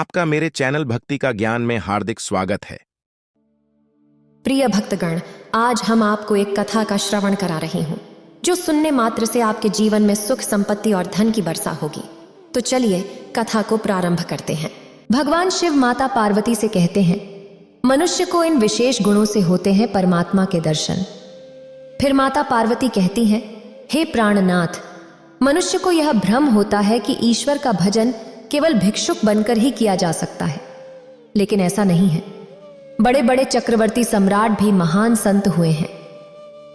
आपका मेरे चैनल भक्ति का ज्ञान में हार्दिक स्वागत है। प्रिय भक्तगण, आज हम आपको एक कथा का श्रवण करा रही हूँ जो सुनने मात्र से आपके जीवन में सुख, संपत्ति और धन की वर्षा होगी। तो चलिए कथा को प्रारंभ करते हैं। भगवान शिव माता पार्वती से कहते हैं, मनुष्य को इन विशेष गुणों से होते हैं परमात्मा के दर्शन। फिर माता पार्वती कहती हैं, हे प्राणनाथ, मनुष्य को यह भ्रम होता है कि ईश्वर का भजन केवल भिक्षुक बनकर ही किया जा सकता है, लेकिन ऐसा नहीं है। बड़े बड़े चक्रवर्ती सम्राट भी महान संत हुए हैं।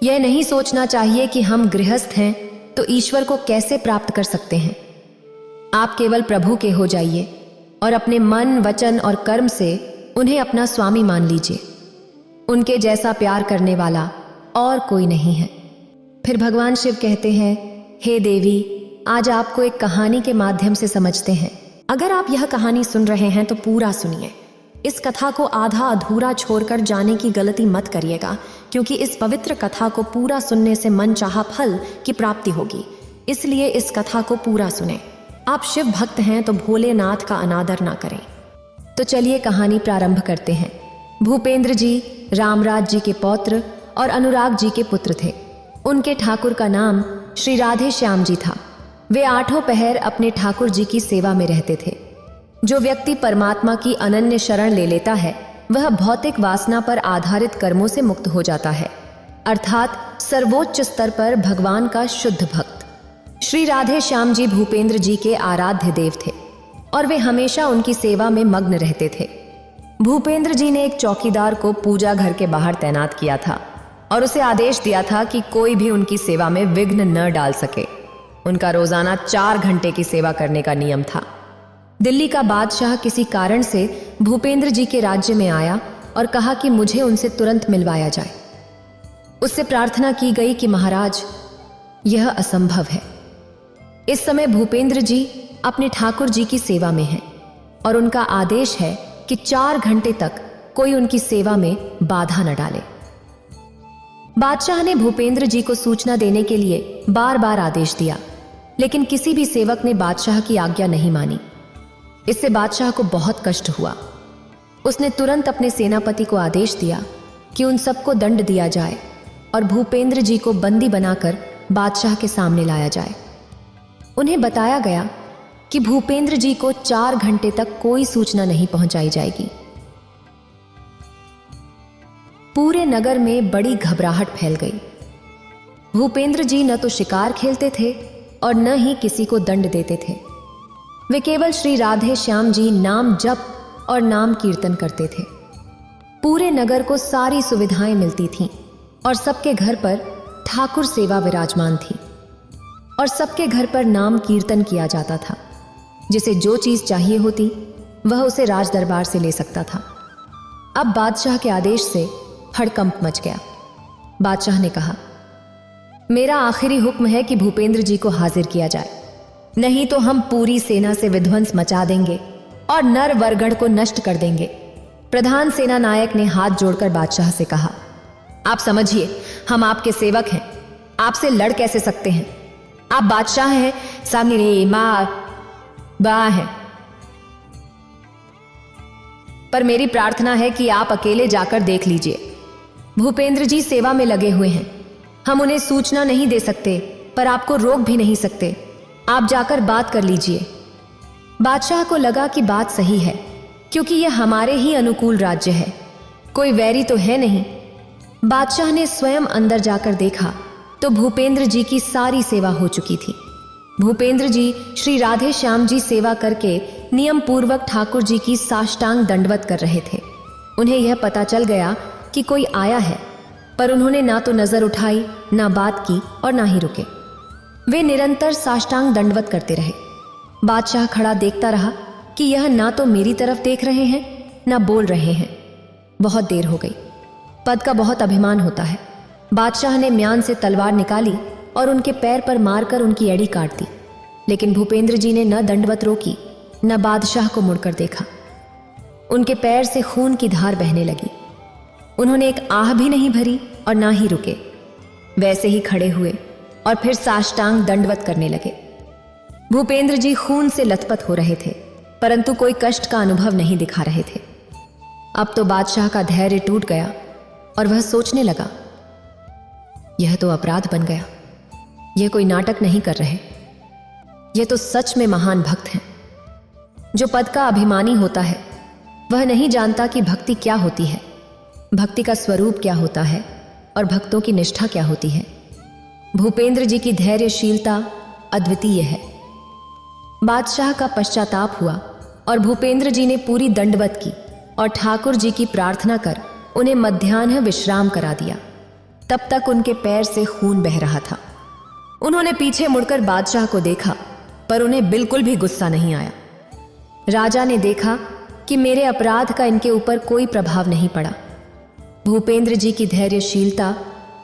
यह नहीं सोचना चाहिए कि हम गृहस्थ हैं तो ईश्वर को कैसे प्राप्त कर सकते हैं। आप केवल प्रभु के हो जाइए और अपने मन, वचन और कर्म से उन्हें अपना स्वामी मान लीजिए। उनके जैसा प्यार करने वाला और कोई नहीं है। फिर भगवान शिव कहते हैं, हे देवी, आज आपको एक कहानी के माध्यम से समझते हैं। अगर आप यह कहानी सुन रहे हैं तो पूरा सुनिए। इस कथा को आधा अधूरा छोड़कर जाने की गलती मत करिएगा, क्योंकि इस पवित्र कथा को पूरा सुनने से मनचाहा फल की प्राप्ति होगी। इसलिए इस कथा को पूरा सुने। आप शिव भक्त हैं तो भोलेनाथ का अनादर ना करें। तो चलिए कहानी प्रारंभ करते हैं। भूपेंद्र जी रामराज जी के पौत्र और अनुराग जी के पुत्र थे। उनके ठाकुर का नाम श्री राधे श्याम जी था। वे आठों पहर अपने ठाकुर जी की सेवा में रहते थे। जो व्यक्ति परमात्मा की अनन्य शरण ले लेता है वह भौतिक वासना पर आधारित कर्मों से मुक्त हो जाता है, अर्थात सर्वोच्च स्तर पर भगवान का शुद्ध भक्त। श्री राधे श्याम जी भूपेंद्र जी के आराध्य देव थे और वे हमेशा उनकी सेवा में मग्न रहते थे। भूपेंद्र जी ने एक चौकीदार को पूजा घर के बाहर तैनात किया था और उसे आदेश दिया था कि कोई भी उनकी सेवा में विघ्न न डाल सके। उनका रोजाना 4 घंटे की सेवा करने का नियम था। दिल्ली का बादशाह किसी कारण से भूपेंद्र जी के राज्य में आया और कहा कि मुझे उनसे तुरंत मिलवाया जाए। उससे प्रार्थना की गई कि महाराज, यह असंभव है। इस समय भूपेंद्र जी अपने ठाकुर जी की सेवा में हैं और उनका आदेश है कि 4 घंटे तक कोई उनकी सेवा में बाधा न डाले। बादशाह ने भूपेंद्र जी को सूचना देने के लिए बार बार आदेश दिया, लेकिन किसी भी सेवक ने बादशाह की आज्ञा नहीं मानी। इससे बादशाह को बहुत कष्ट हुआ। उसने तुरंत अपने सेनापति को आदेश दिया कि उन सबको दंड दिया जाए और भूपेंद्र जी को बंदी बनाकर बादशाह के सामने लाया जाए। उन्हें बताया गया कि भूपेंद्र जी को 4 घंटे तक कोई सूचना नहीं पहुंचाई जाएगी। पूरे नगर में बड़ी घबराहट फैल गई। भूपेंद्र जी न तो शिकार खेलते थे और न ही किसी को दंड देते थे। वे केवल श्री राधे श्याम जी नाम जप और नाम कीर्तन करते थे। पूरे नगर को सारी सुविधाएं मिलती थीं और सबके घर पर ठाकुर सेवा विराजमान थी और सबके घर पर नाम कीर्तन किया जाता था। जिसे जो चीज चाहिए होती वह उसे राज दरबार से ले सकता था। अब बादशाह के आदेश से हड़कंप मच गया। बादशाह ने कहा, मेरा आखिरी हुक्म है कि भूपेंद्र जी को हाजिर किया जाए, नहीं तो हम पूरी सेना से विध्वंस मचा देंगे और नर वरगढ़ को नष्ट कर देंगे। प्रधान सेना नायक ने हाथ जोड़कर बादशाह से कहा, आप समझिए, हम आपके सेवक हैं, आपसे लड़ कैसे सकते हैं? आप बादशाह हैं, सामने मां बा है, पर मेरी प्रार्थना है कि आप अकेले जाकर देख लीजिए। भूपेंद्र जी सेवा में लगे हुए हैं। हम उन्हें सूचना नहीं दे सकते, पर आपको रोक भी नहीं सकते। आप जाकर बात कर लीजिए। बादशाह को लगा कि बात सही है, क्योंकि यह हमारे ही अनुकूल राज्य है, कोई वैरी तो है नहीं। बादशाह ने स्वयं अंदर जाकर देखा तो भूपेंद्र जी की सारी सेवा हो चुकी थी। भूपेंद्र जी श्री राधे श्याम जी सेवा करके नियम पूर्वक ठाकुर जी की साष्टांग दंडवत कर रहे थे। उन्हें यह पता चल गया कि कोई आया है, पर उन्होंने ना तो नजर उठाई, ना बात की और ना ही रुके। वे निरंतर साष्टांग दंडवत करते रहे। बादशाह खड़ा देखता रहा कि यह ना तो मेरी तरफ देख रहे हैं ना बोल रहे हैं। बहुत देर हो गई। पद का बहुत अभिमान होता है। बादशाह ने म्यान से तलवार निकाली और उनके पैर पर मारकर उनकी एड़ी काट दी, लेकिन भूपेंद्र जी ने न दंडवत रोकी न बादशाह को मुड़कर देखा। उनके पैर से खून की धार बहने लगी। उन्होंने एक आह भी नहीं भरी और ना ही रुके, वैसे ही खड़े हुए और फिर साष्टांग दंडवत करने लगे। भूपेंद्र जी खून से लथपथ हो रहे थे, परंतु कोई कष्ट का अनुभव नहीं दिखा रहे थे। अब तो बादशाह का धैर्य टूट गया और वह सोचने लगा, यह तो अपराध बन गया। यह कोई नाटक नहीं कर रहे, यह तो सच में महान भक्त हैं। जो पद का अभिमानी होता है वह नहीं जानता कि भक्ति क्या होती है, भक्ति का स्वरूप क्या होता है और भक्तों की निष्ठा क्या होती है। भूपेंद्र जी की धैर्यशीलता अद्वितीय है। बादशाह का पश्चाताप हुआ और भूपेंद्र जी ने पूरी दंडवत की और ठाकुर जी की प्रार्थना कर उन्हें मध्याह्न विश्राम करा दिया। तब तक उनके पैर से खून बह रहा था। उन्होंने पीछे मुड़कर बादशाह को देखा, पर उन्हें बिल्कुल भी गुस्सा नहीं आया। राजा ने देखा कि मेरे अपराध का इनके ऊपर कोई प्रभाव नहीं पड़ा। भूपेंद्र जी की धैर्यशीलता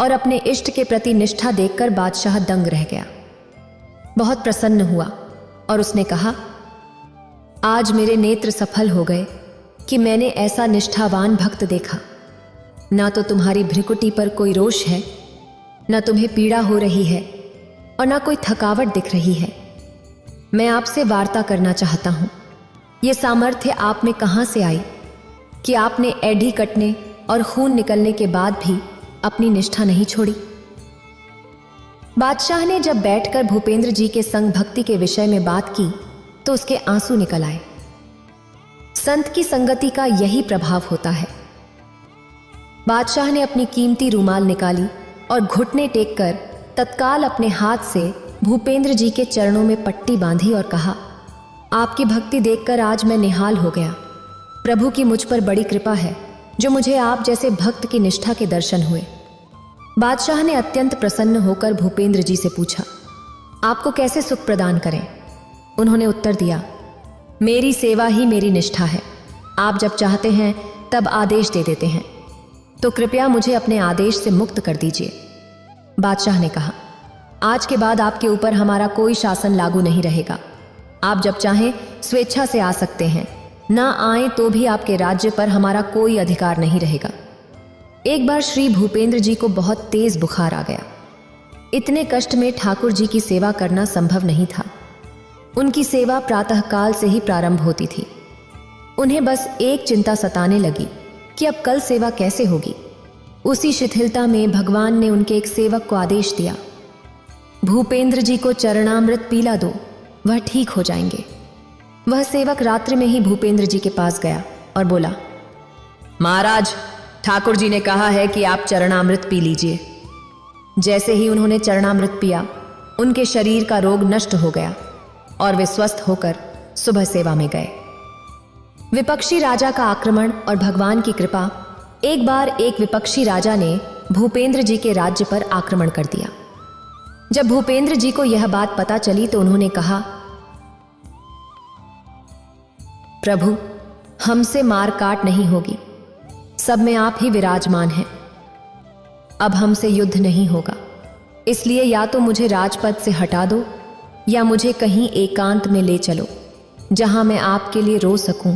और अपने इष्ट के प्रति निष्ठा देखकर बादशाह दंग रह गया। बहुत प्रसन्न हुआ और उसने कहा, आज मेरे नेत्र सफल हो गए कि मैंने ऐसा निष्ठावान भक्त देखा। ना तो तुम्हारी भ्रिकुटी पर कोई रोष है, ना तुम्हें पीड़ा हो रही है और ना कोई थकावट दिख रही है। मैं आपसे वार्ता करना चाहता हूं। ये सामर्थ्य आप में कहां से आई कि आपने एड़ी कटने और खून निकलने के बाद भी अपनी निष्ठा नहीं छोड़ी। बादशाह ने जब बैठकर भूपेंद्र जी के संग भक्ति के विषय में बात की तो उसके आंसू निकल आए। संत की संगति का यही प्रभाव होता है। बादशाह ने अपनी कीमती रूमाल निकाली और घुटने टेककर तत्काल अपने हाथ से भूपेंद्र जी के चरणों में पट्टी बांधी और कहा, आपकी भक्ति देखकर आज मैं निहाल हो गया। प्रभु की मुझ पर बड़ी कृपा है जो मुझे आप जैसे भक्त की निष्ठा के दर्शन हुए। बादशाह ने अत्यंत प्रसन्न होकर भूपेंद्र जी से पूछा, आपको कैसे सुख प्रदान करें? उन्होंने उत्तर दिया, मेरी सेवा ही मेरी निष्ठा है। आप जब चाहते हैं तब आदेश दे देते हैं, तो कृपया मुझे अपने आदेश से मुक्त कर दीजिए। बादशाह ने कहा, आज के बाद आपके ऊपर हमारा कोई शासन लागू नहीं रहेगा। आप जब चाहें स्वेच्छा से आ सकते हैं, ना आए तो भी आपके राज्य पर हमारा कोई अधिकार नहीं रहेगा। एक बार श्री भूपेंद्र जी को बहुत तेज बुखार आ गया। इतने कष्ट में ठाकुर जी की सेवा करना संभव नहीं था। उनकी सेवा प्रातःकाल से ही प्रारंभ होती थी। उन्हें बस एक चिंता सताने लगी कि अब कल सेवा कैसे होगी। उसी शिथिलता में भगवान ने उनके एक सेवक को आदेश दिया, भूपेंद्र जी को चरणामृत पिला दो, वह ठीक हो जाएंगे। वह सेवक रात्रि में ही भूपेंद्र जी के पास गया और बोला, महाराज, ठाकुर जी ने कहा है कि आप चरणामृत पी लीजिए। जैसे ही उन्होंने चरणामृत पिया, उनके शरीर का रोग नष्ट हो गया और वे स्वस्थ होकर सुबह सेवा में गए। विपक्षी राजा का आक्रमण और भगवान की कृपा। एक बार एक विपक्षी राजा ने भूपेंद्र जी के राज्य पर आक्रमण कर दिया। जब भूपेंद्र जी को यह बात पता चली तो उन्होंने कहा, प्रभु, हमसे मार काट नहीं होगी, सब में आप ही विराजमान हैं। अब हमसे युद्ध नहीं होगा, इसलिए या तो मुझे राजपद से हटा दो या मुझे कहीं एकांत में ले चलो, जहां मैं आपके लिए रो सकूं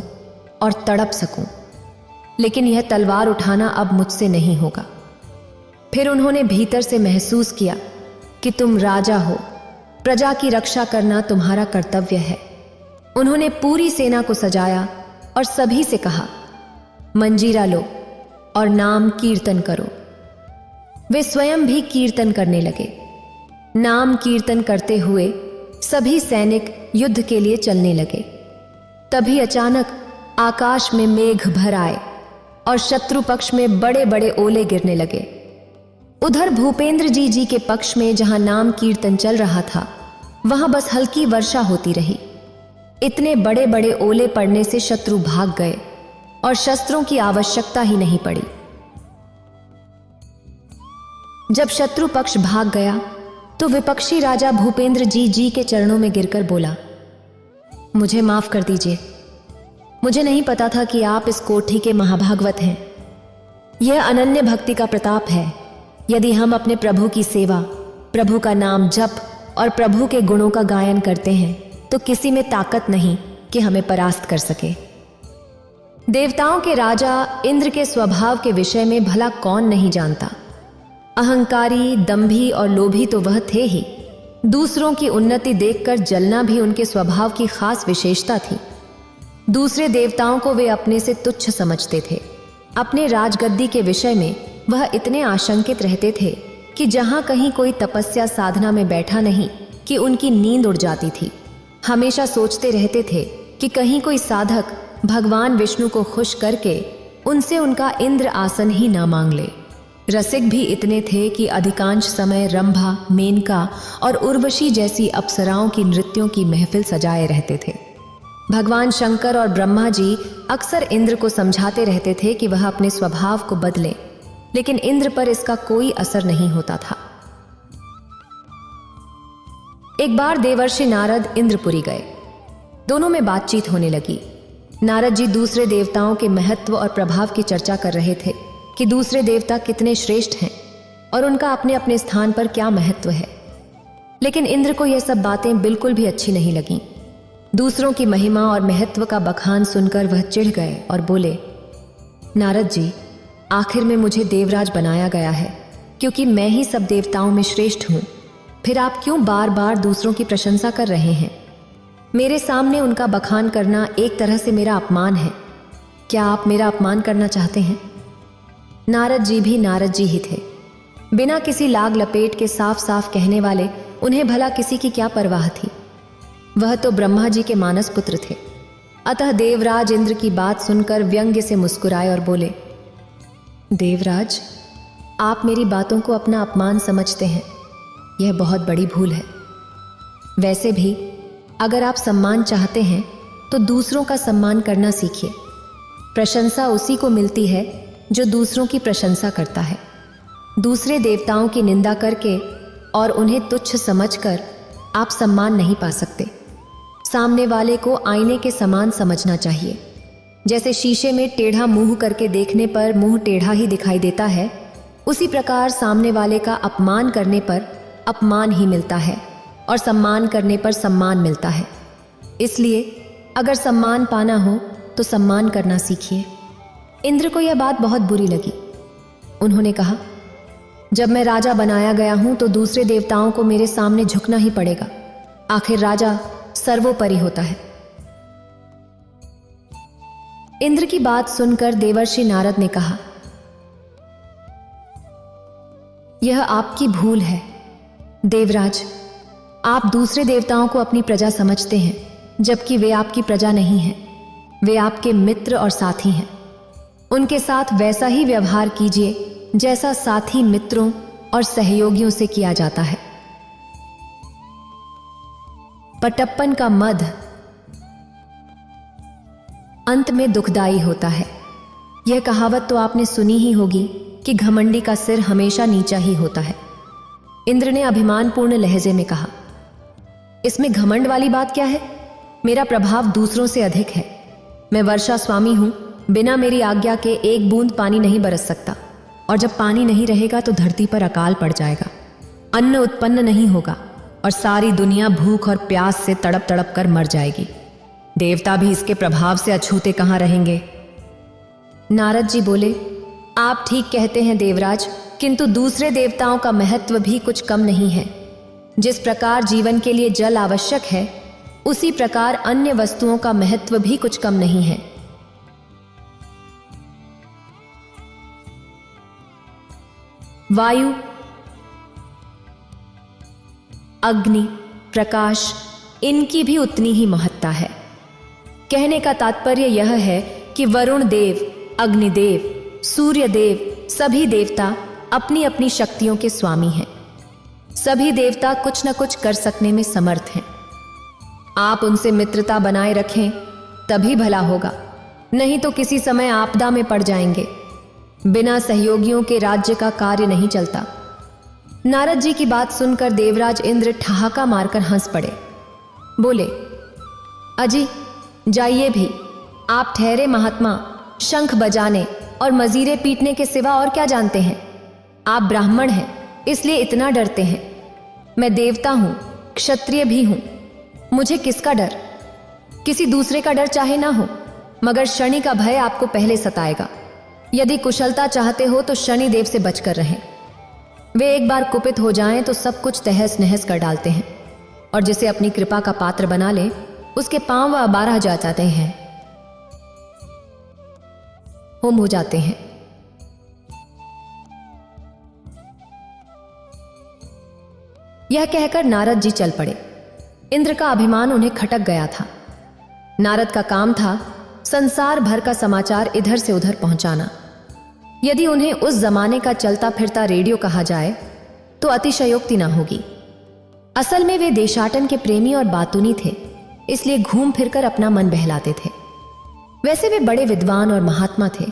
और तड़प सकूं। लेकिन यह तलवार उठाना अब मुझसे नहीं होगा। फिर उन्होंने भीतर से महसूस किया कि तुम राजा हो, प्रजा की रक्षा करना तुम्हारा कर्तव्य है। उन्होंने पूरी सेना को सजाया और सभी से कहा, मंजीरा लो और नाम कीर्तन करो। वे स्वयं भी कीर्तन करने लगे। नाम कीर्तन करते हुए सभी सैनिक युद्ध के लिए चलने लगे। तभी अचानक आकाश में मेघ भर आए और शत्रु पक्ष में बड़े बड़े ओले गिरने लगे। उधर भूपेंद्र जी के पक्ष में जहां नाम कीर्तन चल रहा था, वहां बस हल्की वर्षा होती रही। इतने बड़े बड़े ओले पड़ने से शत्रु भाग गए और शस्त्रों की आवश्यकता ही नहीं पड़ी। जब शत्रु पक्ष भाग गया तो विपक्षी राजा भूपेंद्र जी के चरणों में गिरकर बोला, मुझे माफ कर दीजिए, मुझे नहीं पता था कि आप इस कोठी के महाभागवत हैं। यह अनन्य भक्ति का प्रताप है। यदि हम अपने प्रभु की सेवा, प्रभु का नाम जप और प्रभु के गुणों का गायन करते हैं तो किसी में ताकत नहीं कि हमें परास्त कर सके। देवताओं के राजा इंद्र के स्वभाव के विषय में भला कौन नहीं जानता। अहंकारी, दंभी और लोभी तो वह थे ही। दूसरों की उन्नति देखकर जलना भी उनके स्वभाव की खास विशेषता थी। दूसरे देवताओं को वे अपने से तुच्छ समझते थे। अपने राजगद्दी के विषय में वह इतने आशंकित रहते थे कि जहां कहीं कोई तपस्या साधना में बैठा नहीं कि उनकी नींद उड़ जाती थी। हमेशा सोचते रहते थे कि कहीं कोई साधक भगवान विष्णु को खुश करके उनसे उनका इंद्र आसन ही ना मांग ले। रसिक भी इतने थे कि अधिकांश समय रंभा, मेनका और उर्वशी जैसी अप्सराओं की नृत्यों की महफिल सजाए रहते थे। भगवान शंकर और ब्रह्मा जी अक्सर इंद्र को समझाते रहते थे कि वह अपने स्वभाव को बदले, लेकिन इंद्र पर इसका कोई असर नहीं होता था। एक बार देवर्षि नारद इंद्रपुरी गए। दोनों में बातचीत होने लगी। नारद जी दूसरे देवताओं के महत्व और प्रभाव की चर्चा कर रहे थे कि दूसरे देवता कितने श्रेष्ठ हैं और उनका अपने अपने स्थान पर क्या महत्व है। लेकिन इंद्र को यह सब बातें बिल्कुल भी अच्छी नहीं लगीं। दूसरों की महिमा और महत्व का बखान सुनकर वह चिढ़ गए और बोले, नारद जी, आखिर में मुझे देवराज बनाया गया है क्योंकि मैं ही सब देवताओं में श्रेष्ठ हूं। फिर आप क्यों बार बार दूसरों की प्रशंसा कर रहे हैं? मेरे सामने उनका बखान करना एक तरह से मेरा अपमान है। क्या आप मेरा अपमान करना चाहते हैं? नारद जी भी नारद जी ही थे। बिना किसी लाग लपेट के साफ साफ कहने वाले उन्हें भला किसी की क्या परवाह थी। वह तो ब्रह्मा जी के मानस पुत्र थे। अतः देवराज इंद्र की बात सुनकर व्यंग्य से मुस्कुराए और बोले, देवराज, आप मेरी बातों को अपना अपमान समझते हैं। यह बहुत बड़ी भूल है। वैसे भी अगर आप सम्मान चाहते हैं तो दूसरों का सम्मान करना सीखिए। प्रशंसा उसी को मिलती है जो दूसरों की प्रशंसा करता है। दूसरे देवताओं की निंदा करके और उन्हें तुच्छ समझकर आप सम्मान नहीं पा सकते। सामने वाले को आईने के समान समझना चाहिए। जैसे शीशे में टेढ़ा मुंह करके देखने पर मुंह टेढ़ा ही दिखाई देता है, उसी प्रकार सामने वाले का अपमान करने पर अपमान ही मिलता है और सम्मान करने पर सम्मान मिलता है। इसलिए अगर सम्मान पाना हो तो सम्मान करना सीखिए। इंद्र को यह बात बहुत बुरी लगी। उन्होंने कहा, जब मैं राजा बनाया गया हूं तो दूसरे देवताओं को मेरे सामने झुकना ही पड़ेगा। आखिर राजा सर्वोपरि होता है। इंद्र की बात सुनकर देवर्षि नारद ने कहा, यह आपकी भूल है। देवराज, आप दूसरे देवताओं को अपनी प्रजा समझते हैं, जबकि वे आपकी प्रजा नहीं हैं। वे आपके मित्र और साथी हैं। उनके साथ वैसा ही व्यवहार कीजिए जैसा साथी मित्रों और सहयोगियों से किया जाता है। पटप्पन का मध अंत में दुखदाई होता है। यह कहावत तो आपने सुनी ही होगी कि घमंडी का सिर हमेशा नीचा ही होता है। इंद्र ने अभिमानपूर्ण लहजे में कहा, इसमें घमंड वाली बात क्या है? मेरा प्रभाव दूसरों से अधिक है। मैं वर्षा स्वामी हूं। बिना मेरी आज्ञा के एक बूंद पानी नहीं बरस सकता, और जब पानी नहीं रहेगा तो धरती पर अकाल पड़ जाएगा। अन्न उत्पन्न नहीं होगा और सारी दुनिया भूख और प्यास से तड़प तड़प कर मर जाएगी। देवता भी इसके प्रभाव से अछूते कहां रहेंगे? नारद जी बोले, आप ठीक कहते हैं देवराज, किंतु दूसरे देवताओं का महत्व भी कुछ कम नहीं है। जिस प्रकार जीवन के लिए जल आवश्यक है, उसी प्रकार अन्य वस्तुओं का महत्व भी कुछ कम नहीं है। वायु, अग्नि, प्रकाश, इनकी भी उतनी ही महत्ता है। कहने का तात्पर्य यह है कि वरुण देव, अग्निदेव, सूर्य देव, सभी देवता अपनी अपनी शक्तियों के स्वामी हैं। सभी देवता कुछ न कुछ कर सकने में समर्थ हैं। आप उनसे मित्रता बनाए रखें तभी भला होगा, नहीं तो किसी समय आपदा में पड़ जाएंगे। बिना सहयोगियों के राज्य का कार्य नहीं चलता। नारद जी की बात सुनकर देवराज इंद्र ठहाका मारकर हंस पड़े। बोले, अजी जाइए भी, आप ठहरे महात्मा शंख बजाने और मजीरे पीटने के सिवा और क्या जानते हैं? आप ब्राह्मण हैं, इसलिए इतना डरते हैं। मैं देवता हूं, क्षत्रिय भी हूं। मुझे किसका डर? किसी दूसरे का डर चाहे ना हो, मगर शनि का भय आपको पहले सताएगा। यदि कुशलता चाहते हो तो शनि देव से बचकर रहें। वे एक बार कुपित हो जाएं तो सब कुछ तहस नहस कर डालते हैं, और जिसे अपनी कृपा का पात्र बना ले उसके पांव 12 जा जाते हैं। होम हो जाते हैं। यह कहकर नारद जी चल पड़े। इंद्र का अभिमान उन्हें खटक गया था। नारद का काम था संसार भर का समाचार इधर से उधर पहुंचाना। यदि उन्हें उस जमाने का चलता फिरता रेडियो कहा जाए तो अतिशयोक्ति ना होगी। असल में वे देशाटन के प्रेमी और बातूनी थे, इसलिए घूम फिरकर अपना मन बहलाते थे। वैसे वे बड़े विद्वान और महात्मा थे।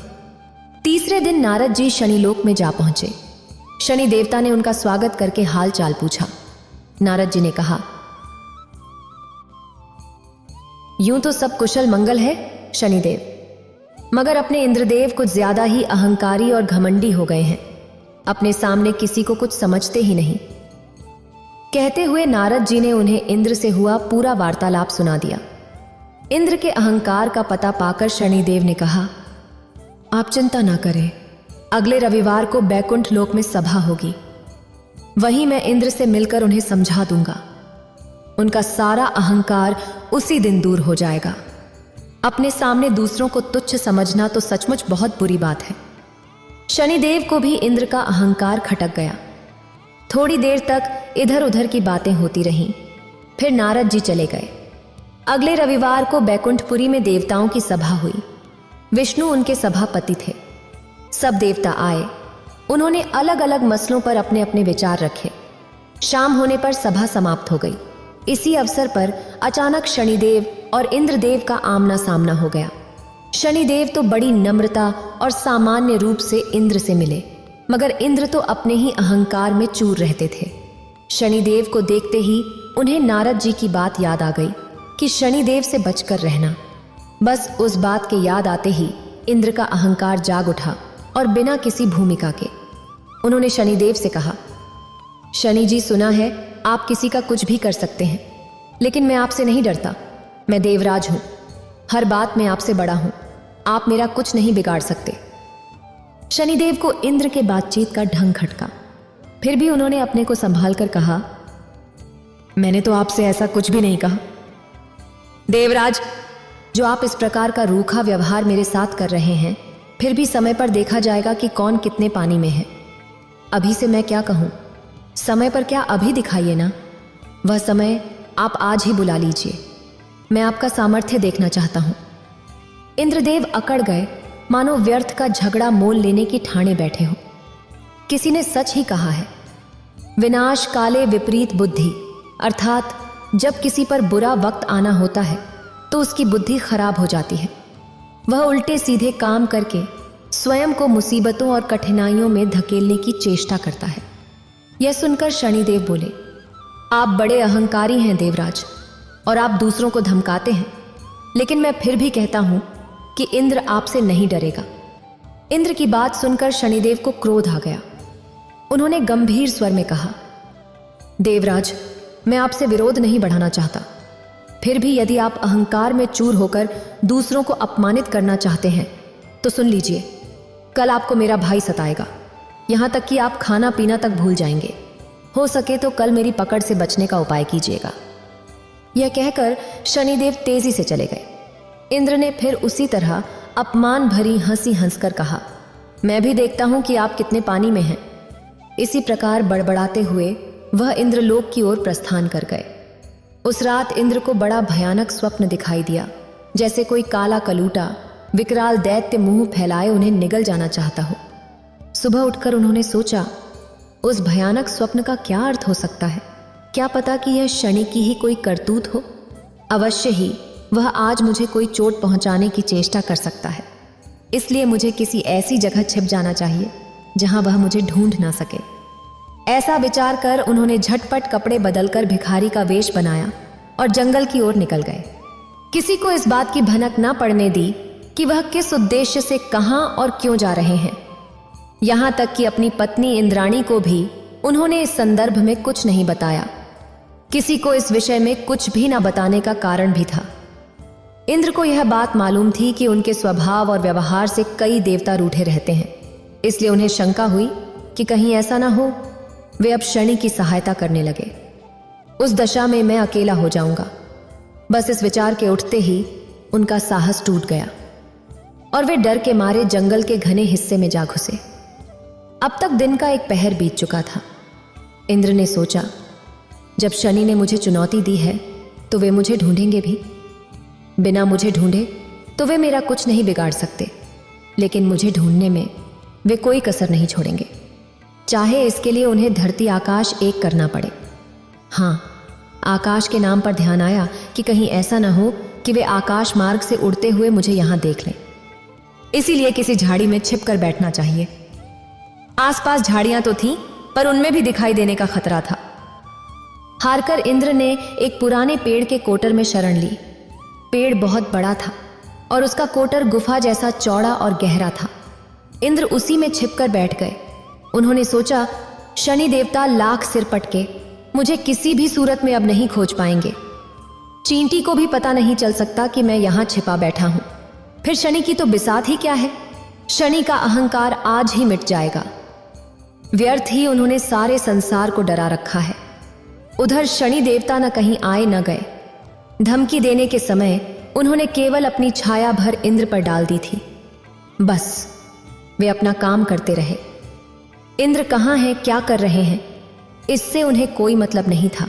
तीसरे दिन नारद जी शनिलोक में जा पहुंचे। शनि देवता ने उनका स्वागत करके हाल चाल पूछा। नारद जी ने कहा, यूं तो सब कुशल मंगल है शनिदेव, मगर अपने इंद्रदेव कुछ ज्यादा ही अहंकारी और घमंडी हो गए हैं। अपने सामने किसी को कुछ समझते ही नहीं। कहते हुए नारद जी ने उन्हें इंद्र से हुआ पूरा वार्तालाप सुना दिया। इंद्र के अहंकार का पता पाकर शनिदेव ने कहा, आप चिंता ना करें, अगले रविवार को बैकुंठ लोक में सभा होगी। वहीं मैं इंद्र से मिलकर उन्हें समझा दूंगा। उनका सारा अहंकार उसी दिन दूर हो जाएगा। अपने सामने दूसरों को तुच्छ समझना तो सचमुच बहुत बुरी बात है। शनिदेव को भी इंद्र का अहंकार खटक गया। थोड़ी देर तक इधर उधर की बातें होती रहीं। फिर नारद जी चले गए। अगले रविवार को बैकुंठपुरी में देवताओं की सभा हुई। विष्णु उनके सभापति थे। सब देवता आए। उन्होंने अलग अलग मसलों पर अपने अपने विचार रखे। शाम होने पर सभा समाप्त हो गई। इसी अवसर पर अचानक शनिदेव और इंद्रदेव का आमना सामना हो गया। शनिदेव तो बड़ी नम्रता और सामान्य रूप से इंद्र से मिले, मगर इंद्र तो अपने ही अहंकार में चूर रहते थे। शनिदेव को देखते ही उन्हें नारद जी की बात याद आ गई कि शनिदेव से बचकर रहना। बस उस बात के याद आते ही इंद्र का अहंकार जाग उठा और बिना किसी भूमिका के उन्होंने शनिदेव से कहा, शनि जी, सुना है आप किसी का कुछ भी कर सकते हैं, लेकिन मैं आपसे नहीं डरता। मैं देवराज हूं, हर बात में आपसे बड़ा हूं। आप मेरा कुछ नहीं बिगाड़ सकते। शनिदेव को इंद्र के बातचीत का ढंग खटका। फिर भी उन्होंने अपने को संभाल कर कहा, मैंने तो आपसे ऐसा कुछ भी नहीं कहा। देवराज, जो आप इस प्रकार का रूखा व्यवहार मेरे साथ कर रहे हैं, फिर भी समय पर देखा जाएगा कि कौन कितने पानी में है। अभी से मैं क्या कहूं, समय पर क्या अभी दिखाइए ना। वह समय आप आज ही बुला लीजिए। मैं आपका सामर्थ्य देखना चाहता हूं। इंद्रदेव अकड़ गए, मानो व्यर्थ का झगड़ा मोल लेने की ठाने बैठे हो। किसी ने सच ही कहा है, विनाश काले विपरीत बुद्धि, अर्थात जब किसी पर बुरा वक्त आना होता है तो उसकी बुद्धि खराब हो जाती है। वह उल्टे सीधे काम करके स्वयं को मुसीबतों और कठिनाइयों में धकेलने की चेष्टा करता है। यह सुनकर शनिदेव बोले, आप बड़े अहंकारी हैं देवराज, और आप दूसरों को धमकाते हैं, लेकिन मैं फिर भी कहता हूं कि इंद्र आपसे नहीं डरेगा। इंद्र की बात सुनकर शनिदेव को क्रोध आ गया। उन्होंने गंभीर स्वर में कहा, देवराज, मैं आपसे विरोध नहीं बढ़ाना चाहता, फिर भी यदि आप अहंकार में चूर होकर दूसरों को अपमानित करना चाहते हैं तो सुन लीजिए, कल आपको मेरा भाई सताएगा, यहां तक कि आप खाना पीना तक भूल जाएंगे। हो सके तो कल मेरी पकड़ से बचने का उपाय कीजिएगा। यह कहकर शनिदेव तेजी से चले गए। इंद्र ने फिर उसी तरह अपमान भरी हंसी हंसकर कहा, मैं भी देखता हूं कि आप कितने पानी में हैं। इसी प्रकार बड़बड़ाते हुए वह इंद्रलोक की ओर प्रस्थान कर गए। उस रात इंद्र को बड़ा भयानक स्वप्न दिखाई दिया, जैसे कोई काला कलूटा विकराल दैत्य मुंह फैलाए उन्हें निगल जाना चाहता हो। सुबह उठकर उन्होंने सोचा, उस भयानक स्वप्न का क्या अर्थ हो सकता है? क्या पता कि यह शनि की ही कोई करतूत हो। अवश्य ही वह आज मुझे कोई चोट पहुंचाने की चेष्टा कर सकता है, इसलिए मुझे किसी ऐसी जगह छिप जाना चाहिए जहां वह मुझे ढूंढ ना सके। ऐसा विचार कर उन्होंने झटपट कपड़े बदलकर भिखारी का वेश बनाया और जंगल की ओर निकल गए। किसी को इस बात की भनक ना पड़ने दी कि वह किस उद्देश्य से कहां और क्यों जा रहे हैं। यहां तक कि अपनी पत्नी इंद्राणी को भी उन्होंने इस संदर्भ में कुछ नहीं बताया। किसी को इस विषय में कुछ भी ना बताने का कारण भी था। इंद्र को यह बात मालूम थी कि उनके स्वभाव और व्यवहार से कई देवता रूठे रहते हैं, इसलिए उन्हें शंका हुई कि कहीं ऐसा ना हो वे अब शनि की सहायता करने लगे। उस दशा में मैं अकेला हो जाऊंगा। बस इस विचार के उठते ही उनका साहस टूट गया। और वे डर के मारे जंगल के घने हिस्से में जा घुसे। अब तक दिन का एक पहर बीत चुका था। इंद्र ने सोचा, जब शनि ने मुझे चुनौती दी है तो वे मुझे ढूंढेंगे भी। बिना मुझे ढूंढे तो वे मेरा कुछ नहीं बिगाड़ सकते, लेकिन मुझे ढूंढने में वे कोई कसर नहीं छोड़ेंगे, चाहे इसके लिए उन्हें धरती आकाश एक करना पड़े। हाँ, आकाश के नाम पर ध्यान आया कि कहीं ऐसा ना हो कि वे आकाश मार्ग से उड़ते हुए मुझे यहां देख लें। इसीलिए किसी झाड़ी में छिप कर बैठना चाहिए। आसपास झाड़ियां तो थीं, पर उनमें भी दिखाई देने का खतरा था। हारकर इंद्र ने एक पुराने पेड़ के कोटर में शरण ली। पेड़ बहुत बड़ा था और उसका कोटर गुफा जैसा चौड़ा और गहरा था। इंद्र उसी में छिपकर बैठ गए। उन्होंने सोचा, शनि देवता लाख सिर पटके मुझे किसी भी सूरत में अब नहीं खोज पाएंगे। चींटी को भी पता नहीं चल सकता कि मैं यहां छिपा बैठा हूं। फिर शनि की तो बिसात ही क्या है। शनि का अहंकार आज ही मिट जाएगा। व्यर्थ ही उन्होंने सारे संसार को डरा रखा है। उधर शनि देवता न कहीं आए न गए। धमकी देने के समय उन्होंने केवल अपनी छाया भर इंद्र पर डाल दी थी। बस वे अपना काम करते रहे। इंद्र कहाँ हैं, क्या कर रहे हैं, इससे उन्हें कोई मतलब नहीं था।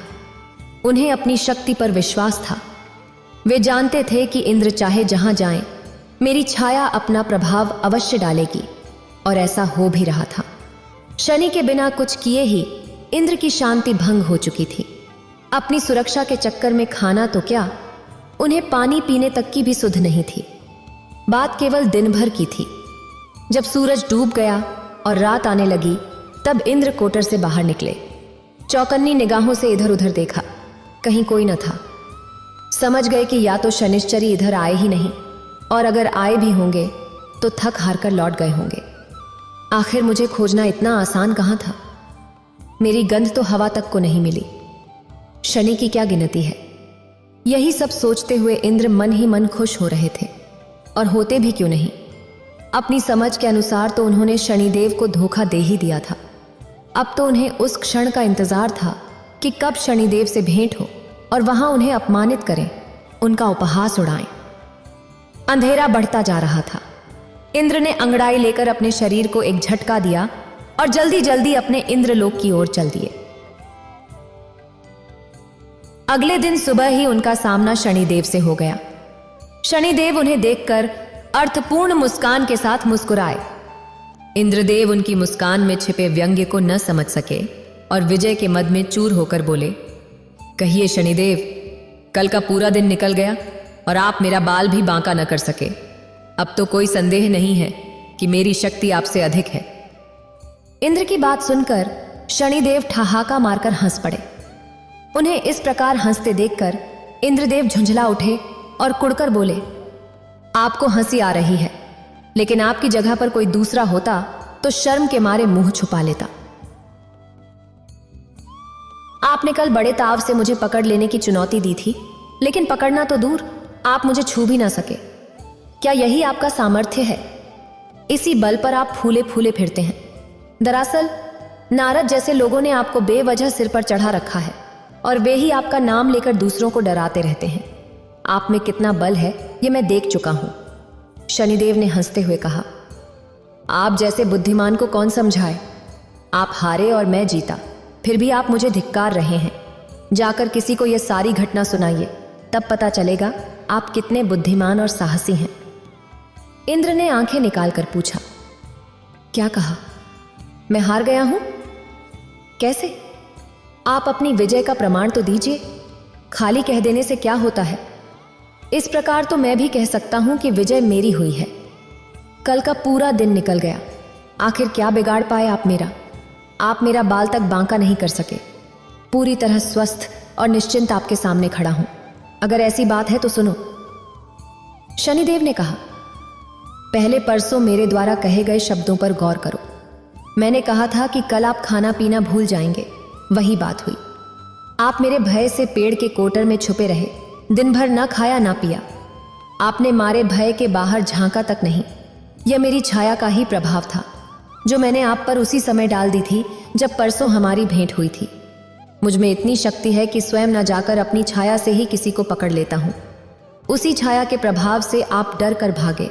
उन्हें अपनी शक्ति पर विश्वास था। वे जानते थे कि इंद्र चाहे जहां जाएं, मेरी छाया अपना प्रभाव अवश्य डालेगी, और ऐसा हो भी रहा था। शनि के बिना कुछ किए ही इंद्र की शांति भंग हो चुकी थी। अपनी सुरक्षा के चक्कर में खाना तो क्या, उन्हें पानी पीने तक की भी सुध नहीं थी। बात केवल दिन भर की थी। जब सूरज डूब गया और रात आने लगी, तब इंद्र कोटर से बाहर निकले। चौकन्नी निगाहों से इधर उधर देखा, कहीं कोई न था। समझ गए कि या तो शनिश्चरी इधर आए ही नहीं, और अगर आए भी होंगे तो थक हार कर लौट गए होंगे। आखिर मुझे खोजना इतना आसान कहाँ था। मेरी गंध तो हवा तक को नहीं मिली। शनि की क्या गिनती है। यही सब सोचते हुए इंद्र मन ही मन खुश हो रहे थे, और होते भी क्यों नहीं। अपनी समझ के अनुसार तो उन्होंने शनिदेव को धोखा दे ही दिया था। अब तो उन्हें उस क्षण का इंतजार था कि कब शनिदेव से भेंट हो और वहां उन्हें अपमानित करें, उनका उपहास उड़ाएं। अंधेरा बढ़ता जा रहा था। इंद्र ने अंगड़ाई लेकर अपने शरीर को एक झटका दिया और जल्दी जल्दी अपने इंद्रलोक की ओर चल दिए। अगले दिन सुबह ही उनका सामना शनिदेव से हो गया। शनिदेव उन्हें देखकर अर्थपूर्ण मुस्कान के साथ मुस्कुराए। इंद्रदेव उनकी मुस्कान में छिपे व्यंग्य को न समझ सके और विजय के मद में चूर होकर बोले, कहिए शनिदेव, कल का पूरा दिन निकल गया और आप मेरा बाल भी बांका न कर सके। अब तो कोई संदेह नहीं है कि मेरी शक्ति आपसे अधिक है। इंद्र की बात सुनकर शनिदेव ठहाका मारकर हंस पड़े। उन्हें इस प्रकार हंसते देखकर इंद्रदेव झुंझला उठे और कुड़कर बोले, आपको हंसी आ रही है, लेकिन आपकी जगह पर कोई दूसरा होता तो शर्म के मारे मुंह छुपा लेता। आपने कल बड़े ताव से मुझे पकड़ लेने की चुनौती दी थी, लेकिन पकड़ना तो दूर, आप मुझे छू भी ना सके। क्या यही आपका सामर्थ्य है? इसी बल पर आप फूले फूले फिरते हैं। दरअसल नारद जैसे लोगों ने आपको बेवजह सिर पर चढ़ा रखा है, और वे ही आपका नाम लेकर दूसरों को डराते रहते हैं। आप में कितना बल है ये मैं देख चुका हूं। शनिदेव ने हंसते हुए कहा, आप जैसे बुद्धिमान को कौन समझाए। आप हारे और मैं जीता, फिर भी आप मुझे धिक्कार रहे हैं। जाकर किसी को यह सारी घटना सुनाइए, तब पता चलेगा आप कितने बुद्धिमान और साहसी हैं। इंद्र ने आंखें निकालकर पूछा, क्या कहा? मैं हार गया हूं? कैसे? आप अपनी विजय का प्रमाण तो दीजिए। खाली कह देने से क्या होता है। इस प्रकार तो मैं भी कह सकता हूं कि विजय मेरी हुई है। कल का पूरा दिन निकल गया, आखिर क्या बिगाड़ पाए आप मेरा? आप मेरा बाल तक बांका नहीं कर सके। पूरी तरह स्वस्थ और निश्चिंत आपके सामने खड़ा हूं। अगर ऐसी बात है तो सुनो। शनिदेव ने कहा, पहले परसों मेरे द्वारा कहे गए शब्दों पर गौर करो। मैंने कहा था कि कल आप खाना पीना भूल जाएंगे, वही बात हुई। आप मेरे भय से पेड़ के कोटर में छुपे रहे, दिन भर ना खाया ना पिया। आपने मारे भय के बाहर झांका तक नहीं। यह मेरी छाया का ही प्रभाव था, जो मैंने आप पर उसी समय डाल दी थी जब परसों हमारी भेंट हुई थी। मुझ में इतनी शक्ति है कि स्वयं न जाकर अपनी छाया से ही किसी को पकड़ लेता हूं। उसी छाया के प्रभाव से आप डर कर भागे।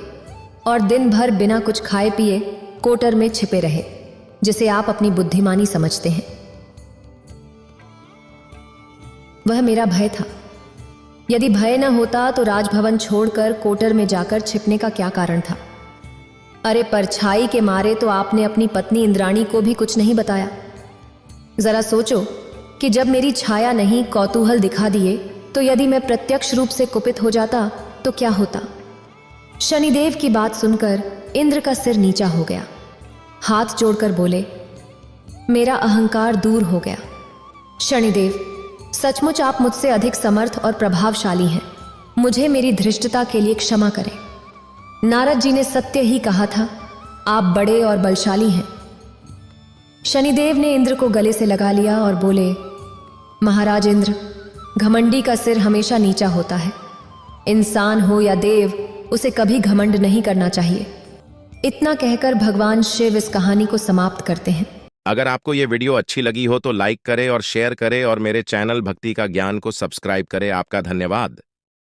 और दिन भर बिना कुछ खाए पिए कोटर में छिपे रहे, जिसे आप अपनी बुद्धिमानी समझते हैं। वह मेरा भय था। यदि भय न होता तो राजभवन छोड़कर कोटर में जाकर छिपने का क्या कारण था? अरे परछाई के मारे तो आपने अपनी पत्नी इंद्राणी को भी कुछ नहीं बताया। जरा सोचो कि जब मेरी छाया नहीं कौतूहल दिखा दिए तो यदि मैं प्रत्यक्ष रूप से कुपित हो जाता तो क्या होता? शनिदेव की बात सुनकर इंद्र का सिर नीचा हो गया। हाथ जोड़कर बोले, मेरा अहंकार दूर हो गया। शनिदेव, सचमुच आप मुझसे अधिक समर्थ और प्रभावशाली हैं। मुझे मेरी धृष्टता के लिए क्षमा करें। नारद जी ने सत्य ही कहा था, आप बड़े और बलशाली हैं। शनिदेव ने इंद्र को गले से लगा लिया और बोले, महाराज इंद्र, घमंडी का सिर हमेशा नीचा होता है। इंसान हो या देव, उसे कभी घमंड नहीं करना चाहिए। इतना कहकर भगवान शिव इस कहानी को समाप्त करते हैं। अगर आपको ये वीडियो अच्छी लगी हो तो लाइक करें और शेयर करें और मेरे चैनल भक्ति का ज्ञान को सब्सक्राइब करें। आपका धन्यवाद।